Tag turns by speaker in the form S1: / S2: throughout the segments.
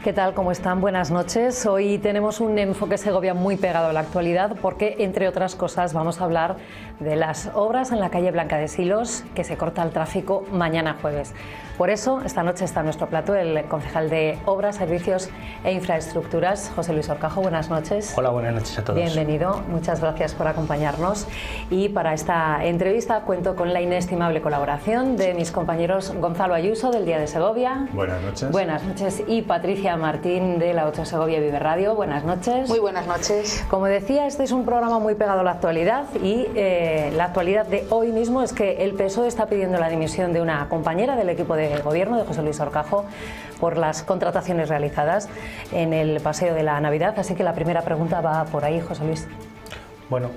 S1: ¿Qué tal? ¿Cómo están? Buenas noches. Hoy tenemos un enfoque Segovia muy pegado a la actualidad porque, entre otras cosas, vamos a hablar de las obras en la calle Blanca de Silos, que se corta el tráfico mañana jueves. Por eso, esta noche está en nuestro plato el concejal de Obras, Servicios e Infraestructuras, José Luis Horcajo. Buenas noches.
S2: Hola, buenas noches a todos.
S1: Bienvenido, muchas gracias por acompañarnos. Y para esta entrevista cuento con la inestimable colaboración de mis compañeros Gonzalo Ayuso, del Día de Segovia.
S3: Buenas noches.
S1: Buenas noches. Y Patricia Martín, de la 8 Segovia Vive Radio. Buenas noches.
S4: Muy buenas noches.
S1: Como decía, este es un programa muy pegado a la actualidad y la actualidad de hoy mismo es que el PSOE está pidiendo la dimisión de una compañera del equipo de gobierno, de José Luis Horcajo, por las contrataciones realizadas en el Paseo de la Navidad. Así que la primera pregunta va por ahí, José Luis.
S2: Bueno,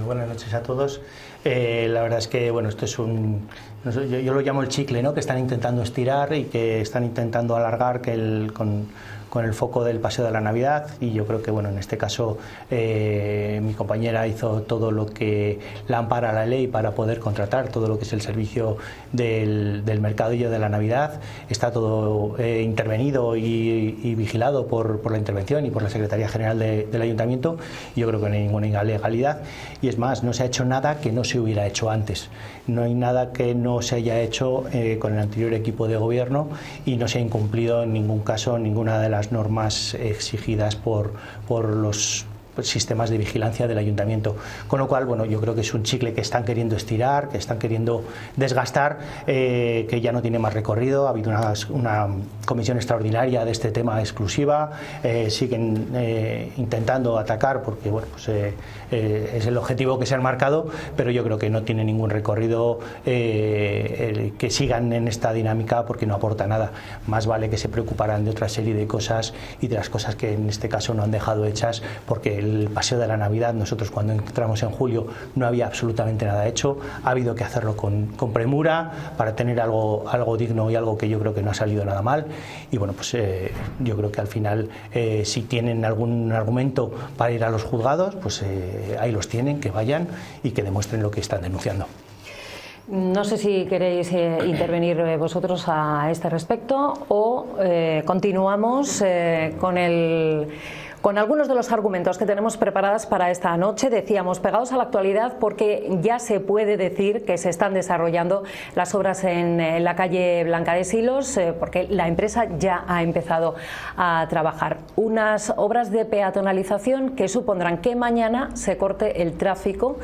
S2: buenas noches a todos. La verdad es que bueno, esto es yo lo llamo el chicle, ¿no? Que están intentando estirar y que están intentando alargar con el foco del Paseo de la Navidad, y yo creo que bueno, en este caso mi compañera hizo todo lo que la ampara la ley para poder contratar todo lo que es el servicio del mercadillo de la Navidad. Está todo intervenido y vigilado por la intervención y por la Secretaría General del Ayuntamiento, y yo creo que no hay ninguna ilegalidad, y es más, no se ha hecho nada que no se hubiera hecho antes. No hay nada que no se haya hecho con el anterior equipo de gobierno, y no se ha incumplido en ningún caso ninguna de las normas exigidas por los sistemas de vigilancia del ayuntamiento, con lo cual bueno, yo creo que es un chicle que están queriendo estirar, que están queriendo desgastar, que ya no tiene más recorrido. Ha habido una comisión extraordinaria de este tema exclusiva, siguen intentando atacar porque bueno, pues, es el objetivo que se han marcado, pero yo creo que no tiene ningún recorrido que sigan en esta dinámica, porque no aporta nada. Más vale que se preocuparan de otra serie de cosas y de las cosas que en este caso no han dejado hechas, porque el Paseo de la Navidad, nosotros cuando entramos en julio no había absolutamente nada hecho. Ha habido que hacerlo con premura para tener algo digno y algo que yo creo que no ha salido nada mal. Y bueno, pues yo creo que al final si tienen algún argumento para ir a los juzgados, pues ahí los tienen, que vayan y que demuestren lo que están denunciando.
S1: No sé si queréis intervenir vosotros a este respecto o continuamos con algunos de los argumentos que tenemos preparadas para esta noche. Decíamos, pegados a la actualidad, porque ya se puede decir que se están desarrollando las obras en la calle Blanca de Silos, porque la empresa ya ha empezado a trabajar. Unas obras de peatonalización que supondrán que mañana se corte el tráfico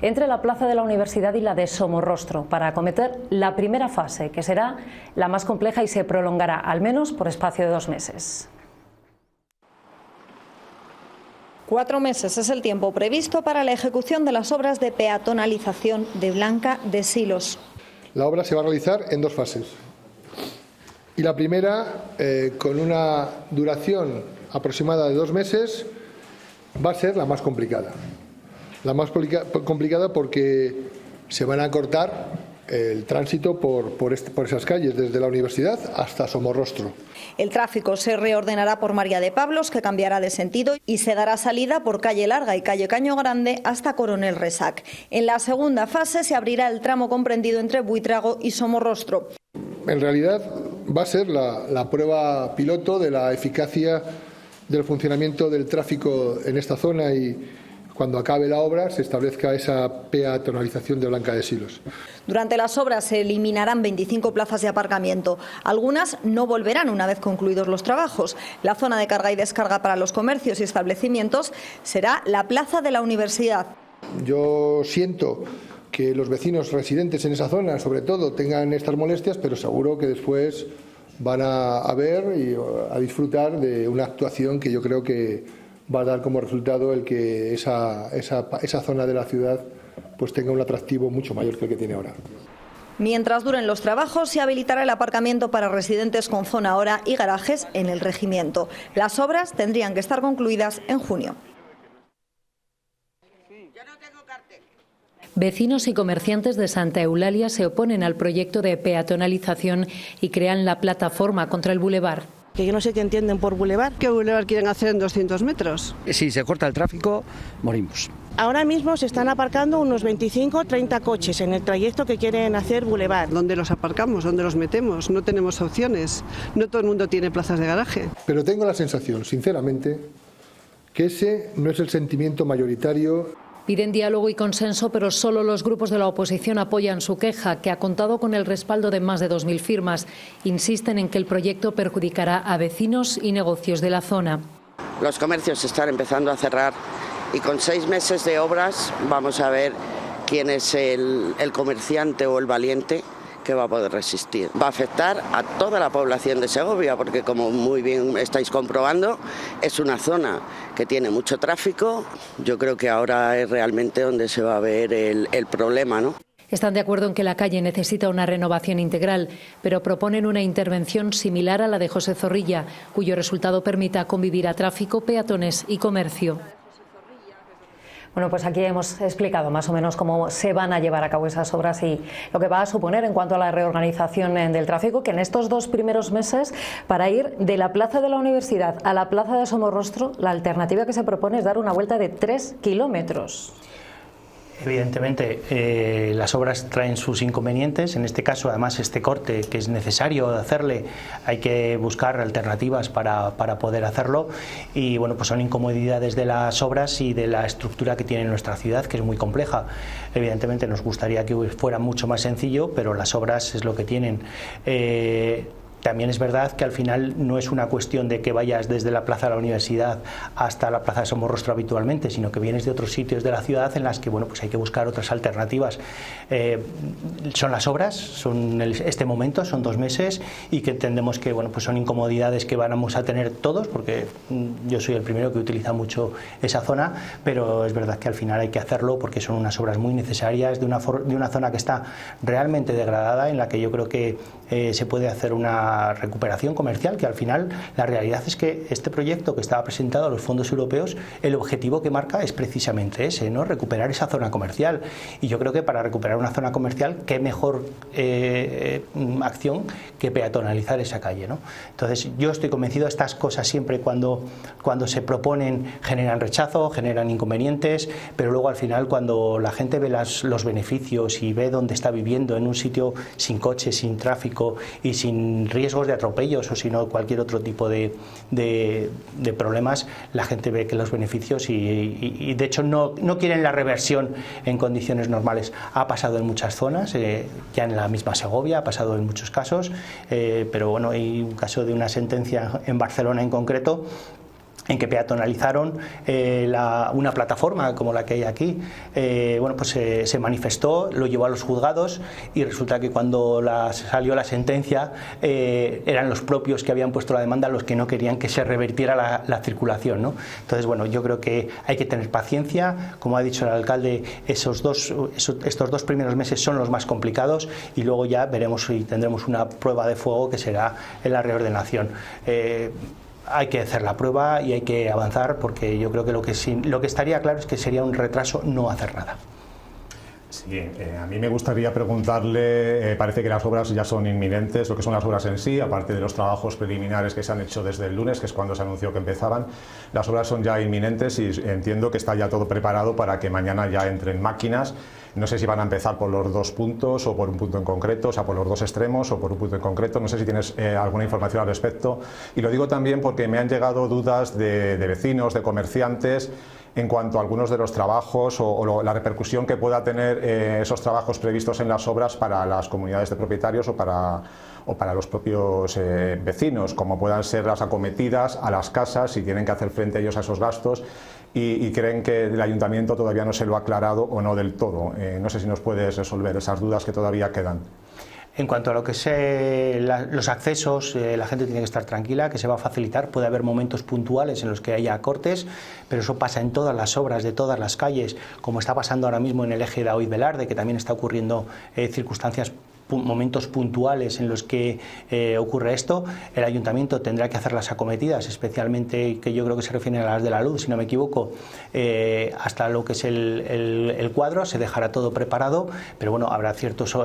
S1: entre la Plaza de la Universidad y la de Somorrostro, para acometer la primera fase, que será la más compleja y se prolongará al menos por espacio de 2 meses.
S5: 4 meses es el tiempo previsto para la ejecución de las obras de peatonalización de Blanca de Silos.
S6: La obra se va a realizar en 2 fases. Y la primera, con una duración aproximada de 2 meses, va a ser la más complicada. La más complicada porque se van a cortar el tránsito por esas calles, desde la universidad hasta Somorrostro.
S5: El tráfico se reordenará por María de Pablos, que cambiará de sentido, y se dará salida por Calle Larga y Calle Caño Grande hasta Coronel Resac. En la segunda fase se abrirá el tramo comprendido entre Buitrago y Somorrostro.
S6: En realidad va a ser la prueba piloto de la eficacia del funcionamiento del tráfico en esta zona, y cuando acabe la obra se establezca esa peatonalización de Blanca de Silos.
S5: Durante las obras se eliminarán 25 plazas de aparcamiento. Algunas no volverán una vez concluidos los trabajos. La zona de carga y descarga para los comercios y establecimientos será la Plaza de la Universidad.
S6: Yo siento que los vecinos residentes en esa zona, sobre todo, tengan estas molestias, pero seguro que después van a ver y a disfrutar de una actuación que yo creo que va a dar como resultado el que esa zona de la ciudad pues tenga un atractivo mucho mayor que el que tiene ahora.
S5: Mientras duren los trabajos, se habilitará el aparcamiento para residentes con zona hora y garajes en el regimiento. Las obras tendrían que estar concluidas en junio.
S1: Vecinos y comerciantes de Santa Eulalia se oponen al proyecto de peatonalización y crean la plataforma contra el bulevar.
S3: Que yo no sé qué entienden por bulevar.
S4: ¿Qué bulevar quieren hacer en 200 metros?
S7: Si se corta el tráfico, morimos.
S3: Ahora mismo se están aparcando unos 25 o 30 coches en el trayecto que quieren hacer bulevar.
S4: ¿Dónde los aparcamos? ¿Dónde los metemos? No tenemos opciones. No todo el mundo tiene plazas de garaje.
S6: Pero tengo la sensación, sinceramente, que ese no es el sentimiento mayoritario.
S1: Piden diálogo y consenso, pero solo los grupos de la oposición apoyan su queja, que ha contado con el respaldo de más de 2.000 firmas. Insisten en que el proyecto perjudicará a vecinos y negocios de la zona.
S8: Los comercios están empezando a cerrar y con 6 meses de obras vamos a ver quién es el comerciante o el valiente que va a poder resistir. Va a afectar a toda la población de Segovia porque, como muy bien estáis comprobando, es una zona que tiene mucho tráfico. Yo creo que ahora es realmente donde se va a ver el problema, ¿no?
S1: Están de acuerdo en que la calle necesita una renovación integral, pero proponen una intervención similar a la de José Zorrilla, cuyo resultado permita convivir a tráfico, peatones y comercio. Bueno, pues aquí hemos explicado más o menos cómo se van a llevar a cabo esas obras y lo que va a suponer en cuanto a la reorganización del tráfico, que en estos 2 primeros meses, para ir de la Plaza de la Universidad a la Plaza de Somorrostro, la alternativa que se propone es dar una vuelta de 3 kilómetros.
S2: Evidentemente, las obras traen sus inconvenientes. En este caso, además, este corte que es necesario hacerle, hay que buscar alternativas para poder hacerlo. Y bueno, pues son incomodidades de las obras y de la estructura que tiene nuestra ciudad, que es muy compleja. Evidentemente, nos gustaría que fuera mucho más sencillo, pero las obras es lo que tienen. También es verdad que al final no es una cuestión de que vayas desde la Plaza de la Universidad hasta la Plaza de Somorrostro habitualmente, sino que vienes de otros sitios de la ciudad en las que bueno, pues hay que buscar otras alternativas. Son las obras, son este momento, son 2 meses y que entendemos que bueno, pues son incomodidades que vamos a tener todos, porque yo soy el primero que utiliza mucho esa zona, pero es verdad que al final hay que hacerlo porque son unas obras muy necesarias de una zona que está realmente degradada, en la que yo creo que se puede hacer una recuperación comercial, que al final la realidad es que este proyecto que estaba presentado a los fondos europeos, el objetivo que marca es precisamente ese, ¿no? Recuperar esa zona comercial, y yo creo que para recuperar una zona comercial, qué mejor acción que peatonalizar esa calle, ¿no? Entonces yo estoy convencido, estas cosas siempre cuando se proponen generan rechazo, generan inconvenientes, pero luego al final cuando la gente ve los beneficios y ve dónde está viviendo, en un sitio sin coches, sin tráfico y sin riesgos de atropellos o sino cualquier otro tipo de problemas, la gente ve que los beneficios y de hecho no quieren la reversión en condiciones normales. Ha pasado en muchas zonas, ya en la misma Segovia ha pasado en muchos casos, pero bueno, hay un caso de una sentencia en Barcelona en concreto en que peatonalizaron una plataforma como la que hay aquí. Bueno, pues se manifestó, lo llevó a los juzgados y resulta que cuando salió la sentencia eran los propios que habían puesto la demanda los que no querían que se revertiera la circulación, ¿no? Entonces, bueno, yo creo que hay que tener paciencia. Como ha dicho el alcalde, estos 2 primeros meses son los más complicados y luego ya veremos si tendremos una prueba de fuego que será en la reordenación. Hay que hacer la prueba y hay que avanzar, porque yo creo que lo que estaría claro es que sería un retraso no hacer nada.
S9: Sí, a mí me gustaría preguntarle, parece que las obras ya son inminentes, lo que son las obras en sí, aparte de los trabajos preliminares que se han hecho desde el lunes, que es cuando se anunció que empezaban, las obras son ya inminentes y entiendo que está ya todo preparado para que mañana ya entren máquinas. No sé si van a empezar por los 2 puntos o por un punto en concreto, o sea, por los 2 extremos o por un punto en concreto. No sé si tienes alguna información al respecto. Y lo digo también porque me han llegado dudas de vecinos, de comerciantes, en cuanto a algunos de los trabajos o la repercusión que pueda tener esos trabajos previstos en las obras para las comunidades de propietarios o para los propios vecinos, como puedan ser las acometidas a las casas, si tienen que hacer frente ellos a esos gastos, y creen que el ayuntamiento todavía no se lo ha aclarado o no del todo. No sé si nos puedes resolver esas dudas que todavía quedan.
S2: En cuanto a lo que es los accesos, la gente tiene que estar tranquila, que se va a facilitar. Puede haber momentos puntuales en los que haya cortes, pero eso pasa en todas las obras de todas las calles, como está pasando ahora mismo en el eje de Daoiz-Velarde, que también está ocurriendo momentos puntuales en los que ocurre esto. El ayuntamiento tendrá que hacer las acometidas, especialmente, que yo creo que se refieren a las de la luz, si no me equivoco, hasta lo que es el cuadro. Se dejará todo preparado, pero bueno, habrá ciertos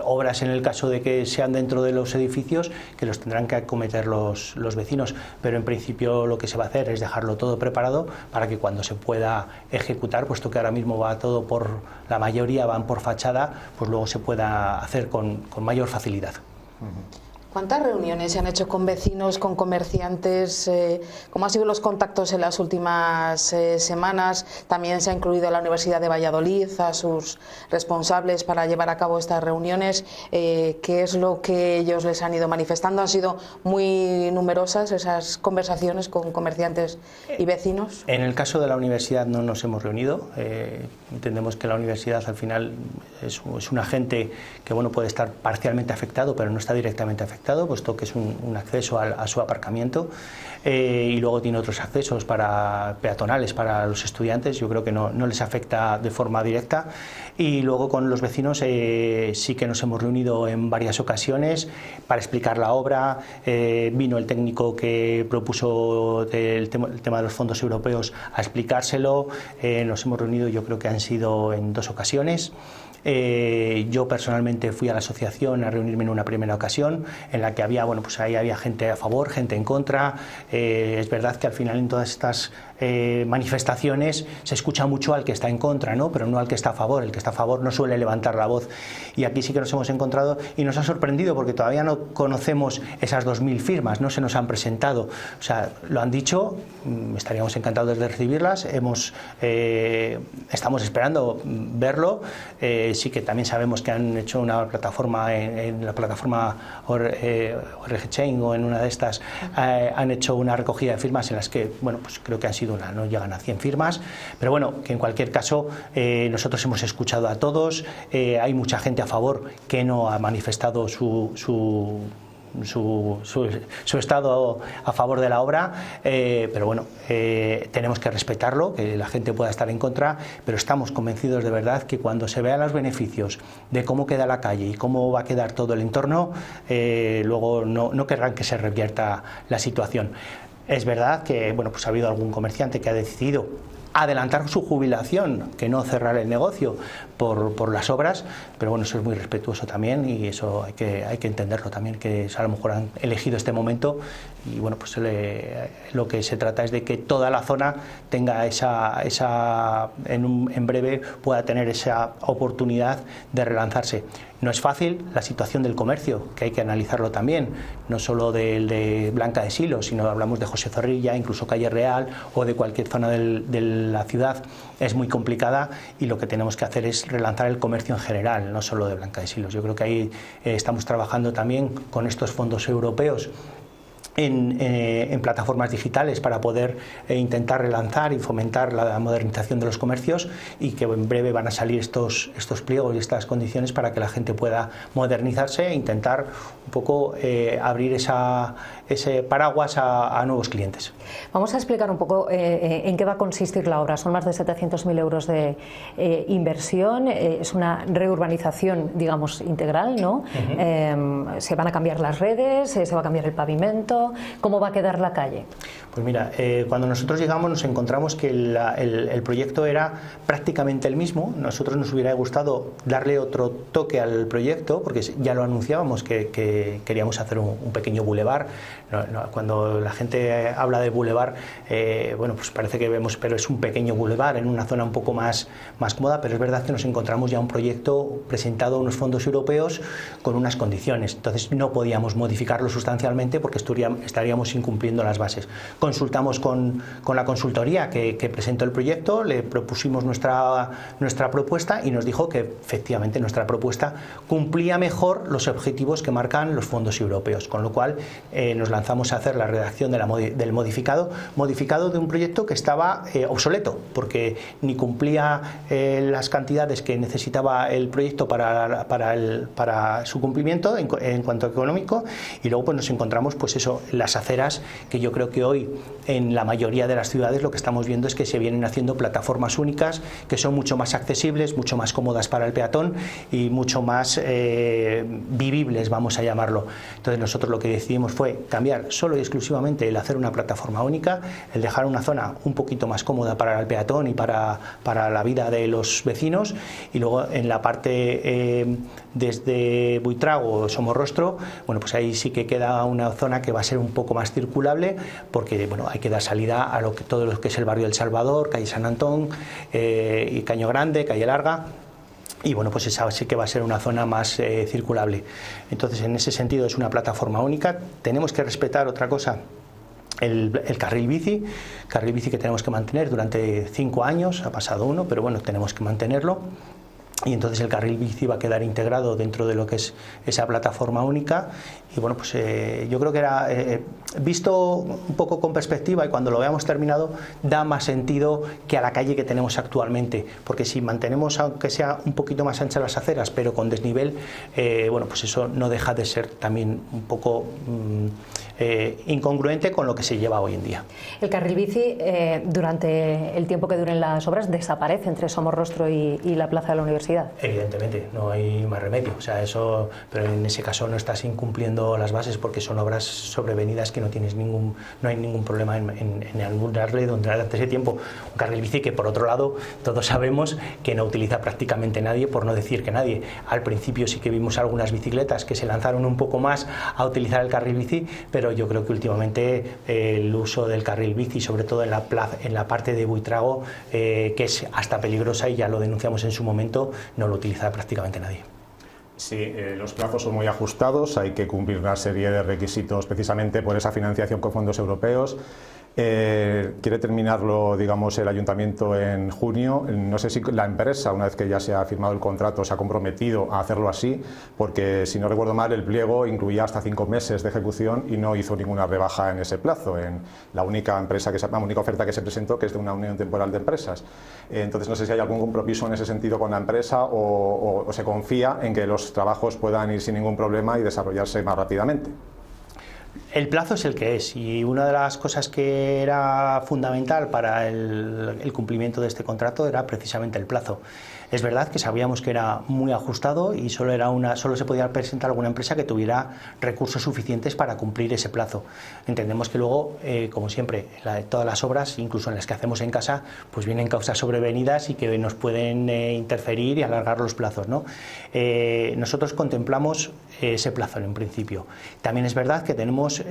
S2: obras en el caso de que sean dentro de los edificios, que los tendrán que acometer los vecinos, pero en principio lo que se va a hacer es dejarlo todo preparado para que cuando se pueda ejecutar, puesto que ahora mismo va todo la mayoría van por fachada, pues luego se pueda hacer con mayor facilidad.
S10: ¿Cuántas reuniones se han hecho con vecinos, con comerciantes? ¿Cómo han sido los contactos en las últimas semanas? También se ha incluido a la Universidad de Valladolid, a sus responsables para llevar a cabo estas reuniones. ¿Qué es lo que ellos les han ido manifestando? ¿Han sido muy numerosas esas conversaciones con comerciantes y vecinos?
S2: En el caso de la universidad no nos hemos reunido. Entendemos que la universidad al final es un agente que puede estar parcialmente afectado, pero no está directamente afectado, puesto que es un acceso a su aparcamiento, y luego tiene otros accesos peatonales para los estudiantes. Yo creo que no les afecta de forma directa. Y luego con los vecinos sí que nos hemos reunido en varias ocasiones para explicar la obra. Vino el técnico que propuso el tema de los fondos europeos a explicárselo. Nos hemos reunido, yo creo que han sido en 2 ocasiones. Yo personalmente fui a la asociación a reunirme en una primera ocasión en la que había, ahí había gente a favor, gente en contra. Es verdad que al final en todas estas manifestaciones se escucha mucho al que está en contra, ¿no? Pero no al que está a favor. El que está a favor no suele levantar la voz, y aquí sí que nos hemos encontrado y nos ha sorprendido porque todavía no conocemos esas 2000 firmas, no se nos han presentado. O sea, lo han dicho, estaríamos encantados de recibirlas, estamos esperando verlo. Sí que también sabemos que han hecho una plataforma en la plataforma ORG Chain, o en una de estas han hecho una recogida de firmas en las que, pues creo que han sido no llegan a 100 firmas, pero que en cualquier caso nosotros hemos escuchado a todos. Hay mucha gente a favor que no ha manifestado su estado a favor de la obra, pero tenemos que respetarlo, que la gente pueda estar en contra, pero estamos convencidos de verdad que cuando se vean los beneficios de cómo queda la calle y cómo va a quedar todo el entorno, luego no querrán que se revierta la situación. Es verdad que ha habido algún comerciante que ha decidido adelantar su jubilación, que no cerrar el negocio por las obras, pero eso es muy respetuoso también, y eso hay que entenderlo también, que a lo mejor han elegido este momento, y lo que se trata es de que toda la zona tenga en breve pueda tener esa oportunidad de relanzarse. No es fácil la situación del comercio, que hay que analizarlo también, no solo de Blanca de Silos, sino hablamos de José Zorrilla, incluso Calle Real o de cualquier zona de la ciudad. Es muy complicada, y lo que tenemos que hacer es relanzar el comercio en general, no solo de Blanca de Silos. Yo creo que ahí estamos trabajando también con estos fondos europeos en plataformas digitales para poder intentar relanzar y fomentar la modernización de los comercios, y que en breve van a salir estos pliegos y estas condiciones para que la gente pueda modernizarse e intentar un poco abrir ese paraguas a nuevos clientes.
S1: Vamos a explicar un poco en qué va a consistir la obra. Son más de 700.000 euros de inversión, es una reurbanización, digamos, integral, ¿no? Se van a cambiar las redes, se va a cambiar el pavimento. ¿Cómo va a quedar la calle?
S2: Pues mira, cuando nosotros llegamos nos encontramos que el proyecto era prácticamente el mismo. Nosotros nos hubiera gustado darle otro toque al proyecto, porque ya lo anunciábamos que queríamos hacer un pequeño bulevar. Cuando la gente habla de bulevar, pues parece que vemos, pero es un pequeño bulevar en una zona un poco más cómoda, pero es verdad que nos encontramos ya un proyecto presentado a unos fondos europeos con unas condiciones. Entonces no podíamos modificarlo sustancialmente porque estaríamos incumpliendo las bases. Consultamos con la consultoría que presentó el proyecto, le propusimos nuestra propuesta, y nos dijo que efectivamente nuestra propuesta cumplía mejor los objetivos que marcan los fondos europeos, con lo cual nos lanzamos a hacer la redacción del modificado de un proyecto que estaba obsoleto, porque ni cumplía las cantidades que necesitaba el proyecto para su cumplimiento en cuanto a económico, y luego nos encontramos las aceras, que yo creo que hoy en la mayoría de las ciudades lo que estamos viendo es que se vienen haciendo plataformas únicas que son mucho más accesibles, mucho más cómodas para el peatón y mucho más vivibles, vamos a llamarlo. Entonces nosotros lo que decidimos fue cambiar solo y exclusivamente el hacer una plataforma única, el dejar una zona un poquito más cómoda para el peatón y para la vida de los vecinos, y luego en la parte desde Buitrago, Somorrostro, bueno, pues ahí sí que queda una zona que va a ser un poco más circulable, porque bueno, hay que dar salida a todo lo que es el barrio del Salvador, calle San Antón, y Caño Grande, calle Larga. Y bueno, pues esa sí que va a ser una zona más circulable. Entonces, en ese sentido es una plataforma única. Tenemos que respetar otra cosa, el carril bici que tenemos que mantener durante 5 años, ha pasado 1, pero bueno, tenemos que mantenerlo. Y entonces el carril bici va a quedar integrado dentro de lo que es esa plataforma única. Y bueno, pues yo creo que era, visto un poco con perspectiva y cuando lo veamos terminado, da más sentido que a la calle que tenemos actualmente, porque si mantenemos, aunque sea un poquito más anchas las aceras, pero con desnivel, bueno, pues eso no deja de ser también un poco incongruente con lo que se lleva hoy en día.
S1: El carril bici, durante el tiempo que duren las obras, desaparece entre Somorrostro y la Plaza de la Universidad.
S2: Evidentemente, no hay más remedio, o sea, eso, pero en ese caso no estás incumpliendo las bases porque son obras sobrevenidas que no hay ningún problema en angularle durante ese tiempo. Un carril bici que, por otro lado, todos sabemos que no utiliza prácticamente nadie, por no decir que nadie. Al principio sí que vimos algunas bicicletas que se lanzaron un poco más a utilizar el carril bici, pero yo creo que últimamente el uso del carril bici, sobre todo en la parte de Buitrago, que es hasta peligrosa, y ya lo denunciamos en su momento, no lo utiliza prácticamente nadie.
S9: Sí, los plazos son muy ajustados, hay que cumplir una serie de requisitos precisamente por esa financiación con fondos europeos. Quiere terminarlo, digamos, el ayuntamiento en junio. No sé si la empresa, una vez que ya se ha firmado el contrato, se ha comprometido a hacerlo así, porque si no recuerdo mal, el pliego incluía hasta 5 meses de ejecución y no hizo ninguna rebaja en ese plazo, en la única oferta que se presentó, que es de una unión temporal de empresas. Entonces no sé si hay algún compromiso en ese sentido con la empresa o se confía en que los trabajos puedan ir sin ningún problema y desarrollarse más rápidamente.
S2: El plazo es el que es, y una de las cosas que era fundamental para el cumplimiento de este contrato era precisamente el plazo. Es verdad que sabíamos que era muy ajustado y solo se podía presentar alguna empresa que tuviera recursos suficientes para cumplir ese plazo. Entendemos que luego, como siempre, todas las obras, incluso en las que hacemos en casa, pues vienen causas sobrevenidas y que nos pueden interferir y alargar los plazos, ¿no? Nosotros contemplamos ese plazo en principio. También es verdad que tenemos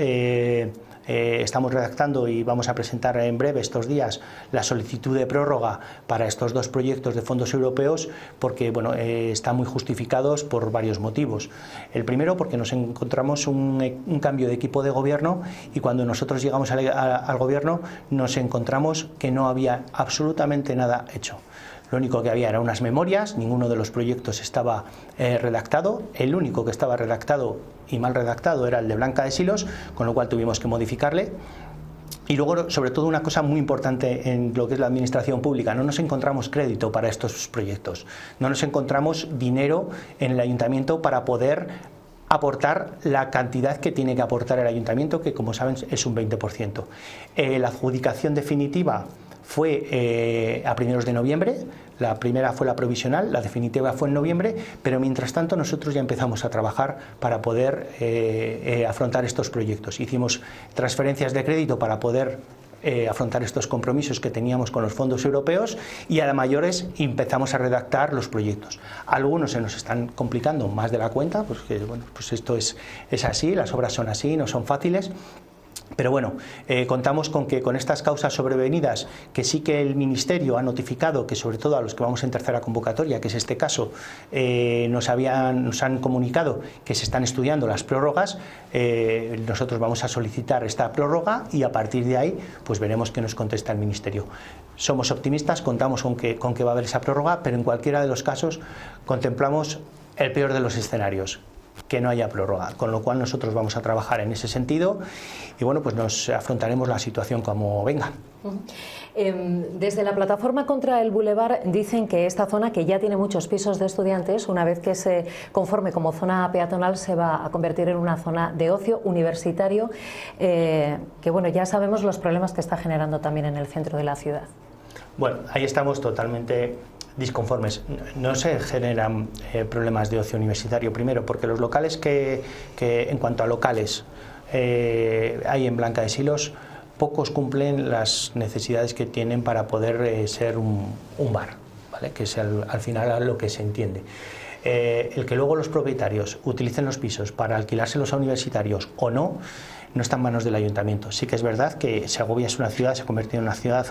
S2: estamos redactando y vamos a presentar en breve, estos días, la solicitud de prórroga para estos 2 proyectos de fondos europeos, porque bueno, están muy justificados por varios motivos. El primero, porque nos encontramos un cambio de equipo de gobierno, y cuando nosotros llegamos al gobierno nos encontramos que no había absolutamente nada hecho. Lo único que había eran unas memorias, ninguno de los proyectos estaba redactado, el único que estaba redactado y mal redactado era el de Blanca de Silos, con lo cual tuvimos que modificarle. Y luego, sobre todo, una cosa muy importante en lo que es la administración pública: no nos encontramos crédito para estos proyectos, no nos encontramos dinero en el ayuntamiento para poder aportar la cantidad que tiene que aportar el ayuntamiento, que como saben es un 20%. La adjudicación definitiva fue a primeros de noviembre, la primera fue la provisional, la definitiva fue en noviembre, pero mientras tanto nosotros ya empezamos a trabajar para poder afrontar estos proyectos. Hicimos transferencias de crédito para poder afrontar estos compromisos que teníamos con los fondos europeos, y a la mayores empezamos a redactar los proyectos. Algunos se nos están complicando más de la cuenta, pues que bueno, pues esto es así, las obras son así, no son fáciles. Pero bueno, contamos con que con estas causas sobrevenidas, que sí que el Ministerio ha notificado, que sobre todo a los que vamos en tercera convocatoria, que es este caso, nos han comunicado que se están estudiando las prórrogas. Nosotros vamos a solicitar esta prórroga y a partir de ahí pues veremos qué nos contesta el Ministerio. Somos optimistas, contamos con que va a haber esa prórroga, pero en cualquiera de los casos contemplamos el peor de los escenarios: que no haya prórroga, con lo cual nosotros vamos a trabajar en ese sentido y bueno, pues nos afrontaremos la situación como venga.
S1: Desde la plataforma contra el Boulevard dicen que esta zona, que ya tiene muchos pisos de estudiantes, una vez que se conforme como zona peatonal se va a convertir en una zona de ocio universitario, que bueno, ya sabemos los problemas que está generando también en el centro de la ciudad.
S2: Bueno, ahí estamos totalmente disconformes. No se generan problemas de ocio universitario, primero porque los locales que en cuanto a locales hay en Blanca de Silos, pocos cumplen las necesidades que tienen para poder ser un bar, ¿vale? Que es al final a lo que se entiende. El que luego los propietarios utilicen los pisos para alquilárselos a universitarios o no, no está en manos del ayuntamiento. Sí que es verdad que Segovia es una ciudad, se ha convertido en una ciudad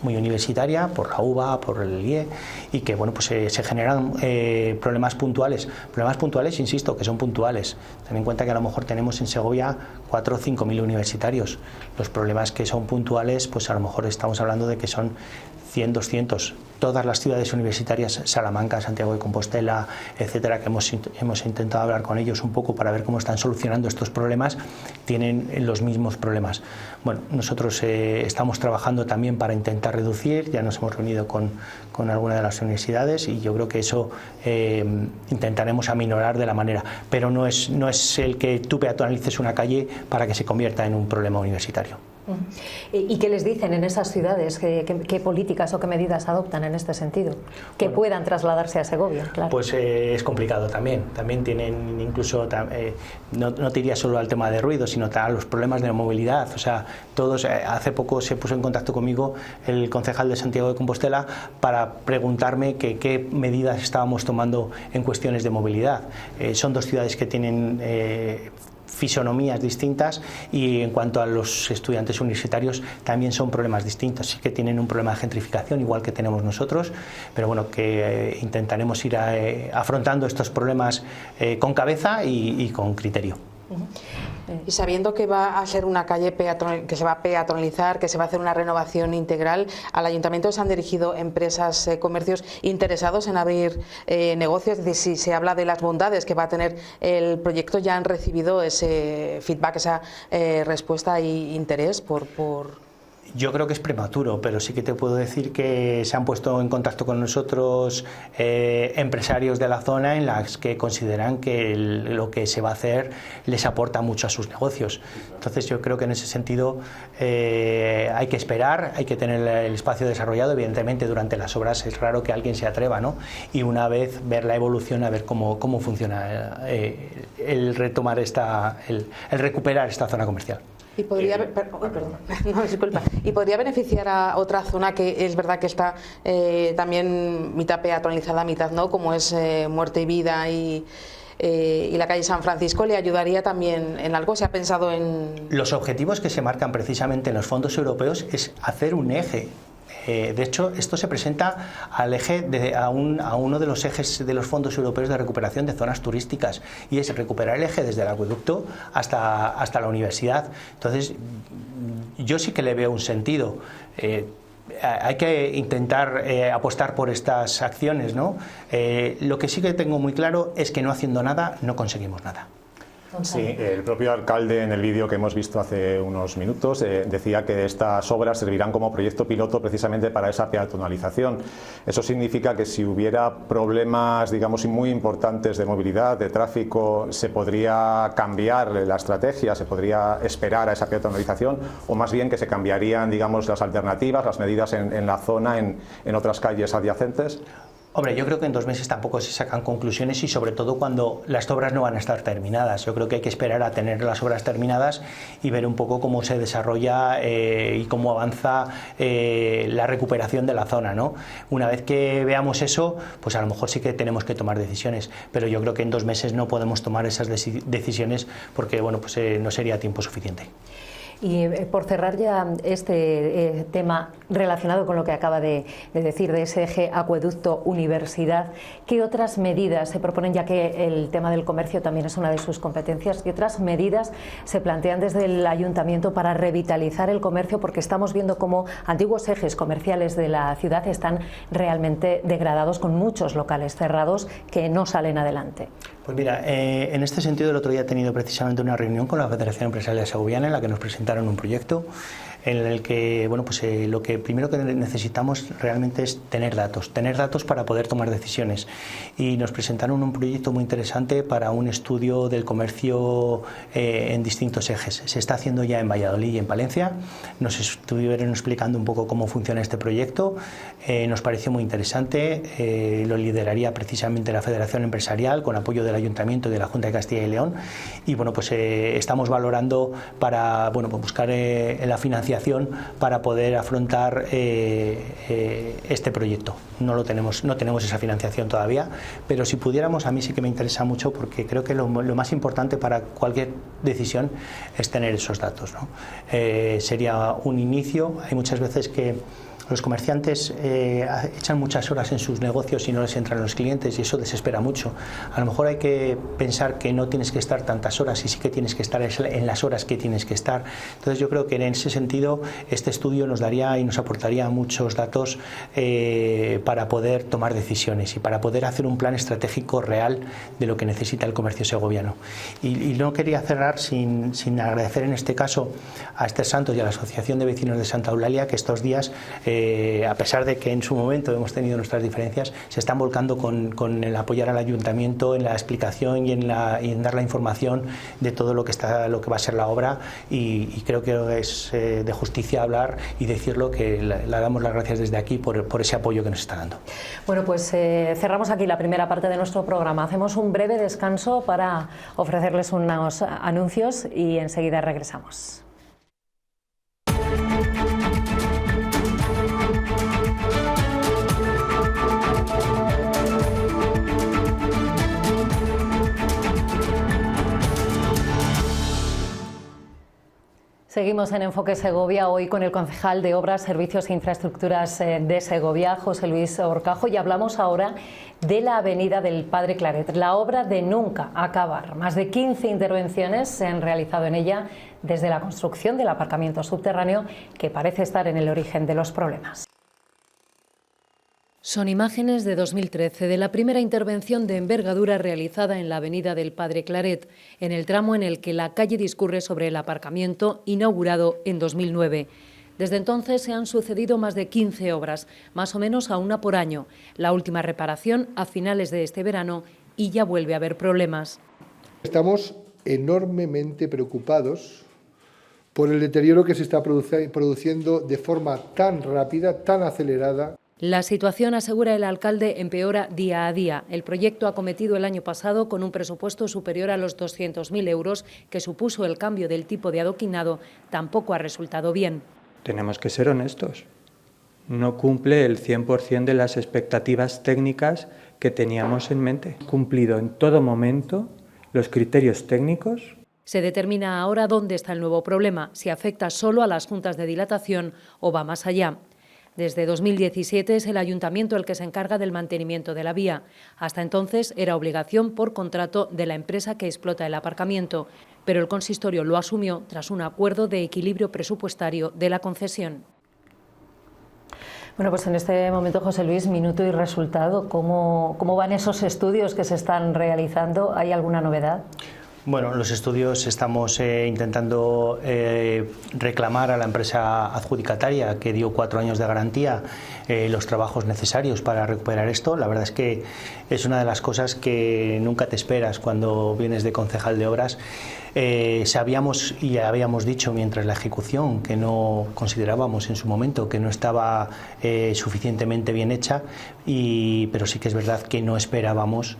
S2: muy universitaria por la UBA, por el IE, y que bueno, pues se generan problemas puntuales, insisto, que son puntuales. Ten en cuenta que a lo mejor tenemos en Segovia 4 o 5 mil universitarios. Los problemas que son puntuales, pues a lo mejor estamos hablando de que son 100, 200. Todas las ciudades universitarias, Salamanca, Santiago de Compostela, etcétera, que hemos intentado hablar con ellos un poco para ver cómo están solucionando estos problemas, tienen los mismos problemas. Bueno, nosotros estamos trabajando también para intentar reducir, ya nos hemos reunido con alguna de las universidades y yo creo que eso intentaremos aminorar de la manera, pero no es el que tú peatonalices una calle para que se convierta en un problema universitario.
S1: ¿Y qué les dicen en esas ciudades? ¿Qué políticas o qué medidas adoptan en este sentido? Que puedan trasladarse a Segovia, claro.
S2: Pues es complicado también. También tienen incluso, no te iría solo al tema de ruido, sino a los problemas de movilidad. O sea, todos, hace poco se puso en contacto conmigo el concejal de Santiago de Compostela para preguntarme qué medidas estábamos tomando en cuestiones de movilidad. Son dos ciudades que tienen fisonomías distintas y en cuanto a los estudiantes universitarios también son problemas distintos. Sí que tienen un problema de gentrificación igual que tenemos nosotros, pero bueno, que intentaremos ir afrontando estos problemas con cabeza y con criterio.
S10: Y sabiendo que va a ser una calle que se va a peatonalizar, que se va a hacer una renovación integral, al ayuntamiento se han dirigido empresas, comercios interesados en abrir negocios. Es decir, si se habla de las bondades que va a tener el proyecto, ¿ya han recibido ese feedback, esa respuesta e interés por...?
S2: Yo creo que es prematuro, pero sí que te puedo decir que se han puesto en contacto con nosotros empresarios de la zona en las que consideran que lo que se va a hacer les aporta mucho a sus negocios. Entonces yo creo que en ese sentido hay que esperar, hay que tener el espacio desarrollado. Evidentemente durante las obras es raro que alguien se atreva, ¿no? Y una vez ver la evolución, a ver cómo funciona el retomar el recuperar esta zona comercial.
S10: Y podría, y podría beneficiar a otra zona que es verdad que está también mitad peatonalizada, mitad no, como es Muerte y Vida y la calle San Francisco. ¿Le ayudaría también en algo? ¿Se ha pensado en...?
S2: Los objetivos que se marcan precisamente en los fondos europeos es hacer un eje. De hecho, esto se presenta al eje a uno de los ejes de los fondos europeos de recuperación de zonas turísticas, y es recuperar el eje desde el acueducto hasta la universidad. Entonces, yo sí que le veo un sentido. Hay que intentar apostar por estas acciones, ¿no? Lo que sí que tengo muy claro es que no haciendo nada no conseguimos nada.
S9: Sí, el propio alcalde en el vídeo que hemos visto hace unos minutos decía que estas obras servirán como proyecto piloto precisamente para esa peatonalización. Eso significa que si hubiera problemas, digamos, muy importantes de movilidad, de tráfico, se podría cambiar la estrategia, se podría esperar a esa peatonalización, o más bien que se cambiarían, digamos, las alternativas, las medidas en la zona, en otras calles adyacentes.
S2: Hombre, yo creo que en 2 meses tampoco se sacan conclusiones, y sobre todo cuando las obras no van a estar terminadas. Yo creo que hay que esperar a tener las obras terminadas y ver un poco cómo se desarrolla y cómo avanza la recuperación de la zona, ¿no? Una vez que veamos eso, pues a lo mejor sí que tenemos que tomar decisiones, pero yo creo que en 2 meses no podemos tomar esas decisiones porque bueno, pues no sería tiempo suficiente.
S1: Y por cerrar ya este tema relacionado con lo que acaba de decir, de ese eje acueducto-universidad, ¿qué otras medidas se proponen, ya que el tema del comercio también es una de sus competencias? ¿Qué otras medidas se plantean desde el ayuntamiento para revitalizar el comercio? Porque estamos viendo cómo antiguos ejes comerciales de la ciudad están realmente degradados, con muchos locales cerrados que no salen adelante.
S2: Pues mira, en este sentido el otro día he tenido precisamente una reunión con la Federación Empresarial Segoviana en la que nos presentaron un proyecto en el que, bueno, pues lo que primero que necesitamos realmente es tener datos para poder tomar decisiones, y nos presentaron un proyecto muy interesante para un estudio del comercio en distintos ejes. Se está haciendo ya en Valladolid y en Palencia. Nos estuvieron explicando un poco cómo funciona este proyecto. Nos pareció muy interesante. Lo lideraría precisamente la Federación Empresarial con apoyo del Ayuntamiento y de la Junta de Castilla y León, y bueno, pues estamos valorando para, bueno, pues buscar la financiación para poder afrontar este proyecto. No tenemos esa financiación todavía, pero si pudiéramos, a mí sí que me interesa mucho, porque creo que lo más importante para cualquier decisión es tener esos datos, ¿no? Sería un inicio. Hay muchas veces que los comerciantes echan muchas horas en sus negocios y no les entran los clientes, y eso desespera mucho. A lo mejor hay que pensar que no tienes que estar tantas horas, y sí que tienes que estar en las horas que tienes que estar. Entonces yo creo que en ese sentido este estudio nos daría y nos aportaría muchos datos para poder tomar decisiones y para poder hacer un plan estratégico real de lo que necesita el comercio segoviano. Y no quería cerrar sin agradecer en este caso a Esther Santos y a la Asociación de Vecinos de Santa Eulalia, que estos días, a pesar de que en su momento hemos tenido nuestras diferencias, se están volcando con el apoyar al ayuntamiento en la explicación y en dar la información de todo lo que va a ser la obra, y creo que es de justicia hablar y decirlo, que le damos las gracias desde aquí por ese apoyo que nos está dando.
S1: Bueno, pues cerramos aquí la primera parte de nuestro programa. Hacemos un breve descanso para ofrecerles unos anuncios y enseguida regresamos. Seguimos en Enfoque Segovia, hoy con el concejal de Obras, Servicios e Infraestructuras de Segovia, José Luis Horcajo, y hablamos ahora de la Avenida del Padre Claret, la obra de nunca acabar. Más de 15 intervenciones se han realizado en ella desde la construcción del aparcamiento subterráneo, que parece estar en el origen de los problemas. Son imágenes de 2013 de la primera intervención de envergadura realizada en la Avenida del Padre Claret, en el tramo en el que la calle discurre sobre el aparcamiento inaugurado en 2009. Desde entonces se han sucedido más de 15 obras, más o menos a una por año. La última reparación a finales de este verano, y ya vuelve a haber problemas.
S6: Estamos enormemente preocupados por el deterioro que se está produciendo de forma tan rápida, tan acelerada.
S1: La situación, asegura el alcalde, empeora día a día. El proyecto acometido el año pasado, con un presupuesto superior a los 200.000 euros, que supuso el cambio del tipo de adoquinado, tampoco ha resultado bien.
S11: Tenemos que ser honestos. No cumple el 100% de las expectativas técnicas que teníamos en mente. Cumplido en todo momento los criterios técnicos.
S1: Se determina ahora dónde está el nuevo problema, si afecta solo a las juntas de dilatación o va más allá. Desde 2017 es el ayuntamiento el que se encarga del mantenimiento de la vía. Hasta entonces era obligación por contrato de la empresa que explota el aparcamiento, pero el consistorio lo asumió tras un acuerdo de equilibrio presupuestario de la concesión. Bueno, pues en este momento, José Luis, minuto y resultado. ¿Cómo van esos estudios que se están realizando? ¿Hay alguna novedad?
S2: Bueno, los estudios estamos intentando reclamar a la empresa adjudicataria, que dio 4 años de garantía, los trabajos necesarios para recuperar esto. La verdad es que es una de las cosas que nunca te esperas cuando vienes de concejal de obras. Sabíamos y habíamos dicho mientras la ejecución que no considerábamos en su momento que no estaba suficientemente bien hecha, pero sí que es verdad que no esperábamos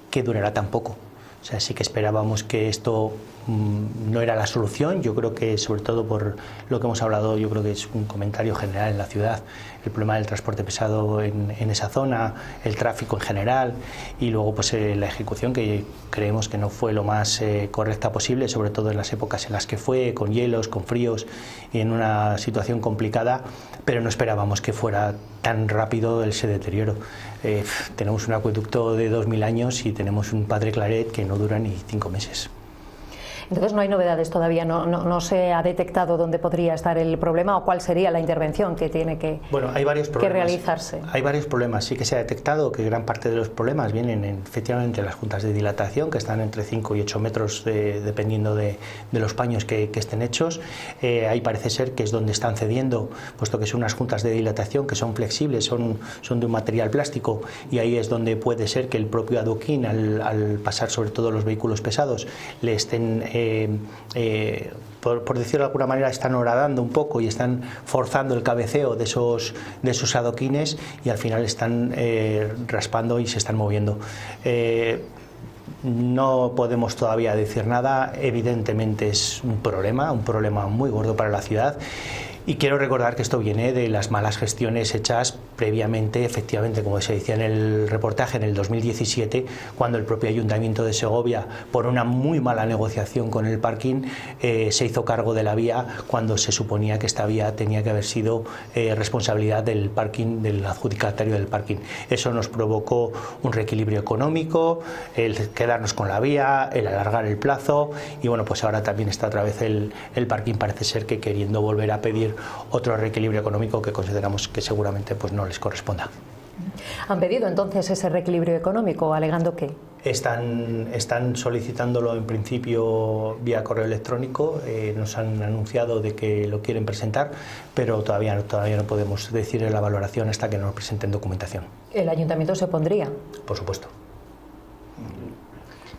S2: que durara tan poco. O sea, sí que esperábamos que esto no era la solución. Yo creo que, sobre todo por lo que hemos hablado, yo creo que es un comentario general en la ciudad, el problema del transporte pesado en esa zona, el tráfico en general, y luego pues la ejecución, que creemos que no fue lo más correcta posible, sobre todo en las épocas en las que fue, con hielos, con fríos y en una situación complicada, pero no esperábamos que fuera tan rápido ese deterioro. Tenemos un acueducto de 2000 años y tenemos un Padre Claret que no dura ni 5 meses.
S1: Entonces no hay novedades todavía, no se ha detectado dónde podría estar el problema o cuál sería la intervención que tiene que,
S2: hay varios problemas,
S1: que realizarse.
S2: Hay varios problemas, sí que se ha detectado que gran parte de los problemas vienen efectivamente en las juntas de dilatación, que están entre 5 y 8 metros dependiendo de los paños que estén hechos. Ahí parece ser que es donde están cediendo, puesto que son unas juntas de dilatación que son flexibles, son de un material plástico, y ahí es donde puede ser que el propio adoquín, al pasar sobre todo los vehículos pesados, le estén, por decirlo de alguna manera, están horadando un poco y están forzando el cabeceo de esos adoquines, y al final están raspando y se están moviendo. No podemos todavía decir nada, evidentemente es un problema muy gordo para la ciudad. Y quiero recordar que esto viene de las malas gestiones hechas previamente, efectivamente, como se decía en el reportaje, en el 2017, cuando el propio Ayuntamiento de Segovia, por una muy mala negociación con el parking, se hizo cargo de la vía cuando se suponía que esta vía tenía que haber sido responsabilidad del parking, del adjudicatario del parking. Eso nos provocó un reequilibrio económico, el quedarnos con la vía, el alargar el plazo, y bueno, pues ahora también está otra vez el parking, parece ser que queriendo volver a pedir otro reequilibrio económico que consideramos que seguramente pues no les corresponda.
S1: ¿Han pedido entonces ese reequilibrio económico, alegando qué?
S2: Están solicitándolo en principio vía correo electrónico, nos han anunciado de que lo quieren presentar, pero todavía no podemos decir la valoración hasta que nos presenten documentación.
S1: ¿El ayuntamiento se opondría?
S2: Por supuesto.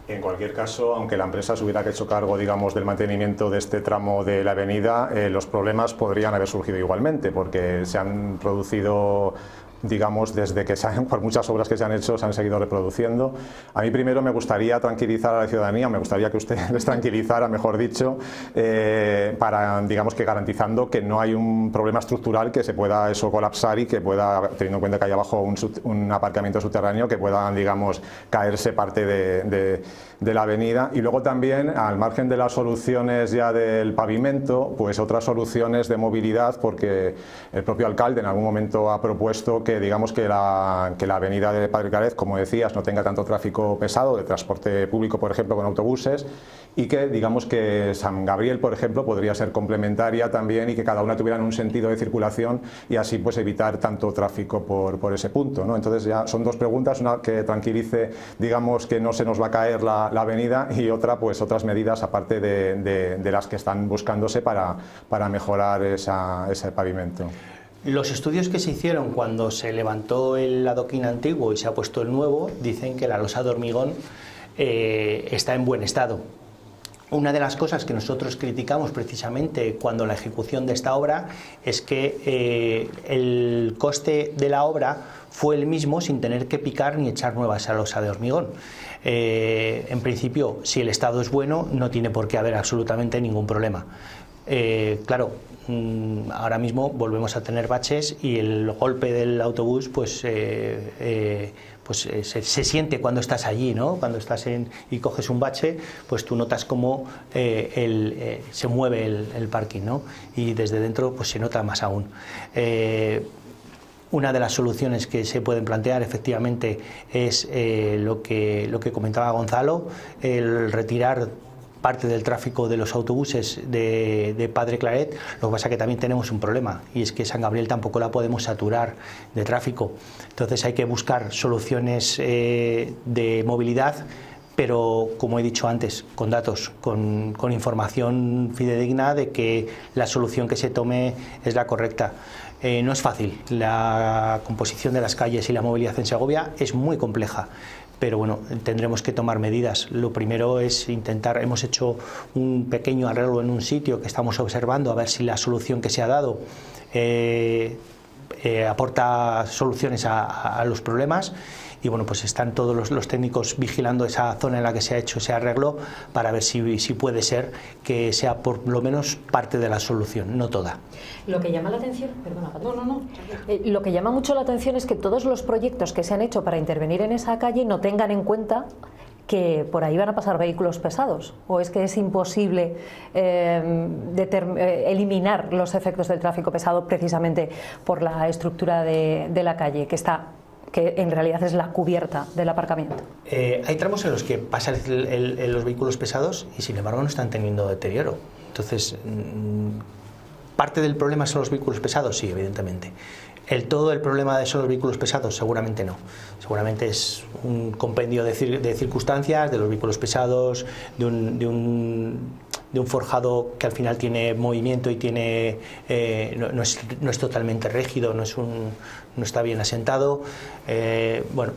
S9: En cualquier caso, aunque la empresa se hubiera hecho cargo, digamos, del mantenimiento de este tramo de la avenida, los problemas podrían haber surgido igualmente, porque se han producido, digamos, desde que por muchas obras que se han hecho, se han seguido reproduciendo. A mí primero me gustaría tranquilizar a la ciudadanía, me gustaría que usted les tranquilizara, mejor dicho, para, digamos, que garantizando que no hay un problema estructural que se pueda eso colapsar y que pueda, teniendo en cuenta que hay abajo un aparcamiento subterráneo, que puedan, digamos, caerse parte de la avenida. Y luego también, al margen de las soluciones ya del pavimento, pues otras soluciones de movilidad, porque el propio alcalde en algún momento ha propuesto que, digamos, que la avenida de Padre Claret, como decías, no tenga tanto tráfico pesado de transporte público, por ejemplo, con autobuses, y que, digamos, que San Gabriel, por ejemplo, podría ser complementaria también, y que cada una tuvieran un sentido de circulación, y así pues evitar tanto tráfico por ese punto, ¿no? Entonces ya son dos preguntas, una que tranquilice, digamos, que no se nos va a caer la avenida, y otra, pues otras medidas aparte de las que están buscándose para mejorar ese pavimento.
S2: Los estudios que se hicieron cuando se levantó el adoquín antiguo y se ha puesto el nuevo dicen que la losa de hormigón está en buen estado. Una de las cosas que nosotros criticamos precisamente cuando la ejecución de esta obra es que el coste de la obra fue el mismo sin tener que picar ni echar nueva esa losa de hormigón. En principio, si el estado es bueno, no tiene por qué haber absolutamente ningún problema. Claro, ahora mismo volvemos a tener baches y el golpe del autobús se siente cuando estás allí, ¿no? Cuando estás y coges un bache, pues tú notas cómo se mueve el parking, ¿no? Y desde dentro pues se nota más aún. Una de las soluciones que se pueden plantear efectivamente es lo que comentaba Gonzalo, el retirar parte del tráfico de los autobuses de Padre Claret. Lo que pasa es que también tenemos un problema, y es que San Gabriel tampoco la podemos saturar de tráfico. Entonces hay que buscar soluciones de movilidad, pero como he dicho antes, con datos, con información fidedigna de que la solución que se tome es la correcta. No es fácil, la composición de las calles y la movilidad en Segovia es muy compleja, pero bueno, tendremos que tomar medidas. Lo primero es intentar, hemos hecho un pequeño arreglo en un sitio que estamos observando a ver si la solución que se ha dado aporta soluciones a los problemas. Y bueno, pues están todos los técnicos vigilando esa zona en la que se ha hecho ese arreglo para ver si puede ser que sea por lo menos parte de la solución, no toda.
S1: Lo que llama la atención, lo que llama mucho la atención es que todos los proyectos que se han hecho para intervenir en esa calle no tengan en cuenta que por ahí van a pasar vehículos pesados, o es que es imposible eliminar los efectos del tráfico pesado precisamente por la estructura de la calle, que que en realidad es la cubierta del aparcamiento.
S2: Hay tramos en los que pasan los vehículos pesados y sin embargo no están teniendo deterioro. Entonces, ¿parte del problema son los vehículos pesados? Sí, evidentemente. ¿Todo el problema son los vehículos pesados? Seguramente no. Seguramente es un compendio de circunstancias, de los vehículos pesados, de un forjado que al final tiene movimiento y tiene no es totalmente rígido, no está bien asentado. Bueno,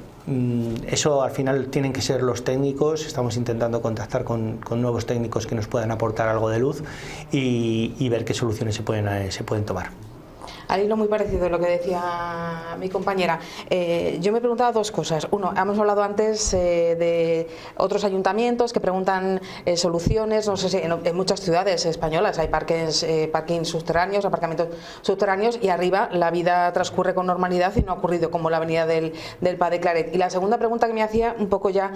S2: eso al final tienen que ser los técnicos. Estamos intentando contactar con nuevos técnicos que nos puedan aportar algo de luz y ver qué soluciones se pueden tomar.
S10: Al hilo muy parecido a lo que decía mi compañera, yo me preguntaba dos cosas. Uno, hemos hablado antes de otros ayuntamientos que preguntan soluciones. No sé si en muchas ciudades españolas hay parkings subterráneos, aparcamientos subterráneos, y arriba la vida transcurre con normalidad y no ha ocurrido como la avenida del Pas de Claret. Y la segunda pregunta que me hacía, un poco ya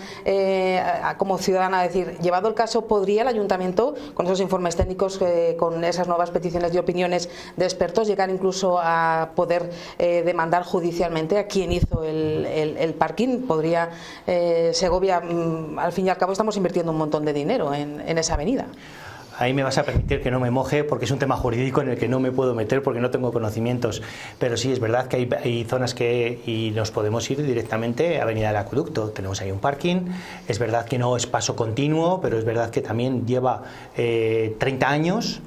S10: como ciudadana, decir, llevado el caso, ¿podría el ayuntamiento, con esos informes técnicos, con esas nuevas peticiones de opiniones de expertos, llegar incluso a poder demandar judicialmente a quien hizo el parking? Podría Segovia, al fin y al cabo estamos invirtiendo un montón de dinero en esa avenida.
S2: Ahí me vas a permitir que no me moje porque es un tema jurídico en el que no me puedo meter porque no tengo conocimientos, pero sí es verdad que hay zonas y nos podemos ir directamente a Avenida del Acueducto. Tenemos ahí un parking, es verdad que no es paso continuo, pero es verdad que también lleva 30 años.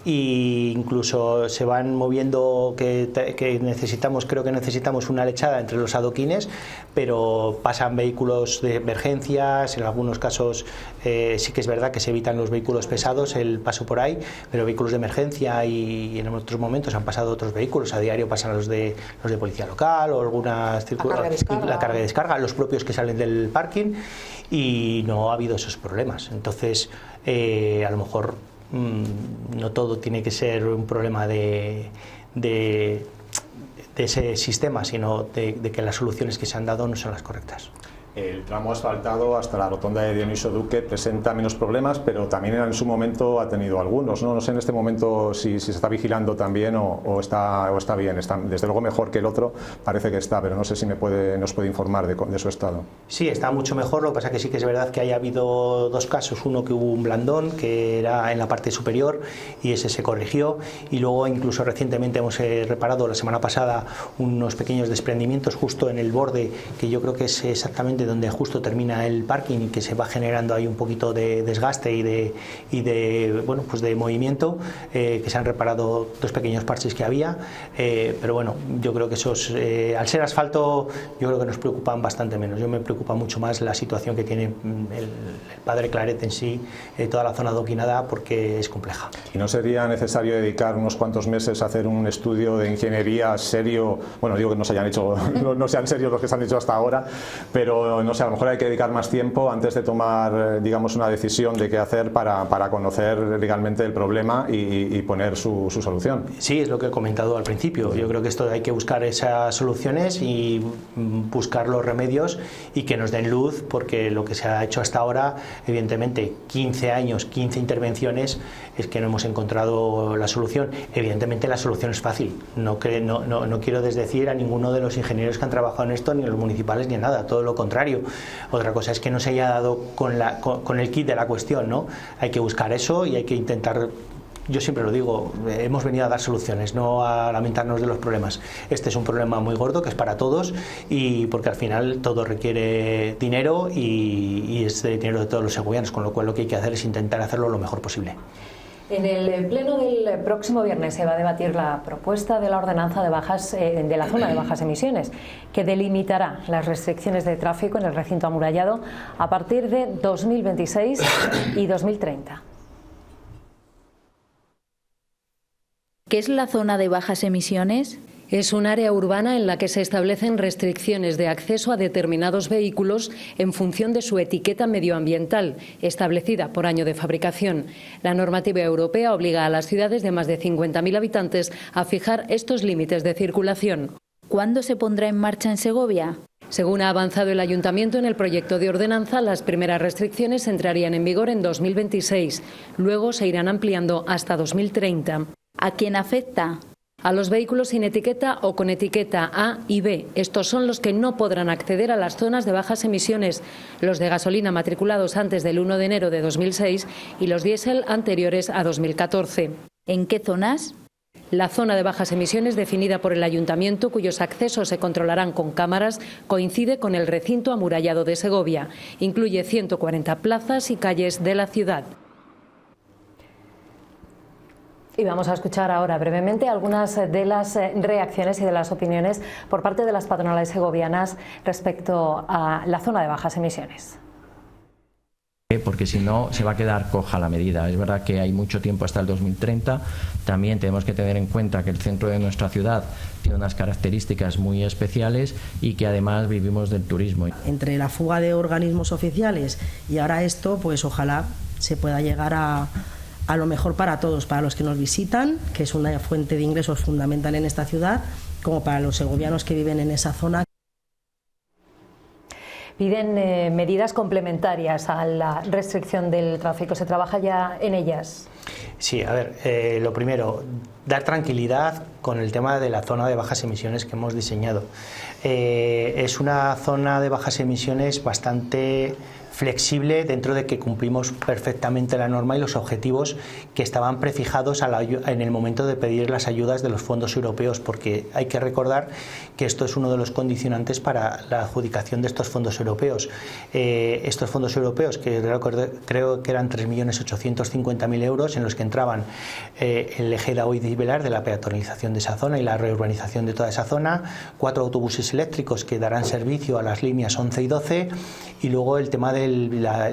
S2: Y incluso se van moviendo creo que necesitamos una lechada entre los adoquines, pero pasan vehículos de emergencias, en algunos casos sí que es verdad que se evitan los vehículos pesados el paso por ahí, pero vehículos de emergencia y en otros momentos han pasado otros vehículos, a diario pasan los de policía local o la carga de descarga, los propios que salen del parking, y no ha habido esos problemas. Entonces a lo mejor no todo tiene que ser un problema de ese sistema, sino de que las soluciones que se han dado no son las correctas.
S9: El tramo asfaltado hasta la rotonda de Dioniso Duque presenta menos problemas, pero también en su momento ha tenido algunos. No sé en este momento si se está vigilando también o está bien. Está, desde luego mejor que el otro, parece que está, pero no sé si nos puede informar de su estado.
S2: Sí, está mucho mejor. Lo que pasa que sí que es verdad que haya habido dos casos. Uno que hubo un blandón, que era en la parte superior, y ese se corrigió. Y luego incluso recientemente hemos reparado la semana pasada unos pequeños desprendimientos justo en el borde, que yo creo que es exactamente donde justo termina el parking y que se va generando ahí un poquito de desgaste y de movimiento, que se han reparado dos pequeños parches que había, pero bueno, yo creo que esos al ser asfalto yo creo que nos preocupan bastante menos. Yo me preocupa mucho más la situación que tiene el Padre Claret en sí, toda la zona adoquinada, porque es compleja.
S9: ¿Y no sería necesario dedicar unos cuantos meses a hacer un estudio de ingeniería serio? Bueno, digo que no sean serios los que se han hecho hasta ahora, pero no sé, a lo mejor hay que dedicar más tiempo antes de tomar, digamos, una decisión de qué hacer para conocer legalmente el problema y poner su solución.
S2: Sí, es lo que he comentado al principio. Yo creo que esto hay que buscar esas soluciones y buscar los remedios y que nos den luz, porque lo que se ha hecho hasta ahora, evidentemente, 15 años, 15 intervenciones, es que no hemos encontrado la solución. Evidentemente la solución es fácil. No quiero desdecir a ninguno de los ingenieros que han trabajado en esto, ni a los municipales, ni a nada, todo lo contrario. Otra cosa es que no se haya dado con el kit de la cuestión, ¿no? Hay que buscar eso y hay que intentar. Yo siempre lo digo, hemos venido a dar soluciones, no a lamentarnos de los problemas. Este es un problema muy gordo que es para todos, y porque al final todo requiere dinero y es de dinero de todos los segovianos, con lo cual lo que hay que hacer es intentar hacerlo lo mejor posible.
S1: En el pleno del próximo viernes se va a debatir la propuesta de la ordenanza de la zona de bajas emisiones, que delimitará las restricciones de tráfico en el recinto amurallado a partir de 2026 y 2030.
S12: ¿Qué es la zona de bajas emisiones?
S13: Es un área urbana en la que se establecen restricciones de acceso a determinados vehículos en función de su etiqueta medioambiental, establecida por año de fabricación. La normativa europea obliga a las ciudades de más de 50.000 habitantes a fijar estos límites de circulación.
S12: ¿Cuándo se pondrá en marcha en Segovia?
S13: Según ha avanzado el Ayuntamiento en el proyecto de ordenanza, las primeras restricciones entrarían en vigor en 2026. Luego se irán ampliando hasta 2030.
S12: ¿A quién afecta?
S13: A los vehículos sin etiqueta o con etiqueta A y B. Estos son los que no podrán acceder a las zonas de bajas emisiones, los de gasolina matriculados antes del 1 de enero de 2006 y los diésel anteriores a 2014.
S12: ¿En qué zonas?
S13: La zona de bajas emisiones definida por el Ayuntamiento, cuyos accesos se controlarán con cámaras, coincide con el recinto amurallado de Segovia. Incluye 140 plazas y calles de la ciudad.
S1: Y vamos a escuchar ahora brevemente algunas de las reacciones y de las opiniones por parte de las patronales segovianas respecto a la zona de bajas emisiones.
S14: Porque si no se va a quedar coja la medida. Es verdad que hay mucho tiempo hasta el 2030. También tenemos que tener en cuenta que el centro de nuestra ciudad tiene unas características muy especiales y que además vivimos del turismo.
S15: Entre la fuga de organismos oficiales y ahora esto, pues ojalá se pueda llegar a lo mejor para todos, para los que nos visitan, que es una fuente de ingresos fundamental en esta ciudad, como para los segovianos que viven en esa zona.
S1: Piden medidas complementarias a la restricción del tráfico. ¿Se trabaja ya en ellas?
S2: Sí, a ver, lo primero, dar tranquilidad con el tema de la zona de bajas emisiones que hemos diseñado. Es una zona de bajas emisiones bastante flexible dentro de que cumplimos perfectamente la norma y los objetivos que estaban prefijados en el momento de pedir las ayudas de los fondos europeos, porque hay que recordar que esto es uno de los condicionantes para la adjudicación de estos fondos europeos. Estos fondos europeos, que creo que eran 3.850.000 euros, en los que entraban el eje de Daoiz y Velar de la peatonalización de esa zona y la reurbanización de toda esa zona, 4 autobuses eléctricos que darán servicio a las líneas 11 y 12 y luego el tema del